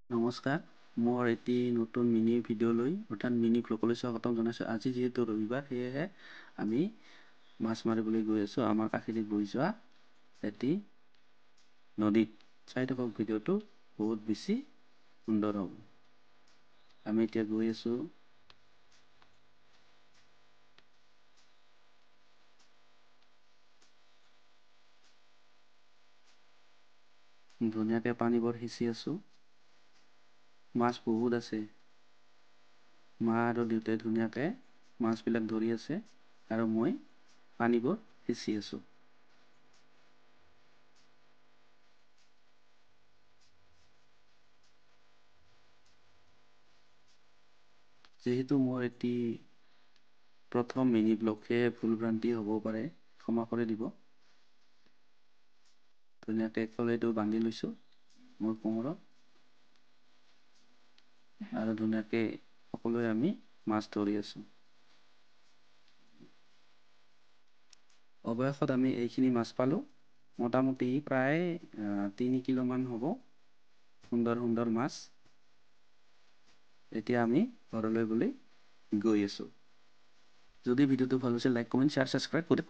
নমস্কাৰ, মোৰ এটি নতুন মিনি ভিডিঅ'লৈ অৰ্থাৎ মিনি ভ্লগলৈ স্বাগতম জনাইছোঁ। আজি যিহেতু ৰবিবাৰ, সেয়েহে আমি মাছ মাৰিবলৈ গৈ আছোঁ আমাৰ কাষেদি বৈ যোৱা এটি নদীত। চাই থাকক, ভিডিঅ'টো বহুত বেছি সুন্দৰ হ'ব। আমি এতিয়া গৈ আছোঁ। ধুনীয়াকৈ পানীবোৰ সিঁচি আছোঁ। মাছ বহুত আছে। মা আৰু দেউতাই ধুনীয়াকৈ মাছবিলাক ধৰি আছে আৰু মই পানীবোৰ সিঁচি আছোঁ। যিহেতু মোৰ এটি প্ৰথম মিনি ব্লগ, সেয়ে ভুল ভ্ৰান্তি হ'ব পাৰে, ক্ষমা কৰি দিব। ধুনীয়াকৈ খলৈটো বান্ধি লৈছোঁ মোৰ কোমৰত আৰু ধুনীয়াকৈ সকলোৱে আমি মাছ ধৰি আছোঁ। অৱশেষত আমি এইখিনি মাছ পালোঁ। মোটামুটি প্ৰায় 3 কিলোমান হ'ব। সুন্দৰ সুন্দৰ মাছ। এতিয়া আমি ঘৰলৈ বুলি গৈ আছোঁ। যদি ভিডিঅ'টো ভাল হৈছে, লাইক, কমেণ্ট, শ্বেয়াৰ, ছাবস্ক্ৰাইব কৰি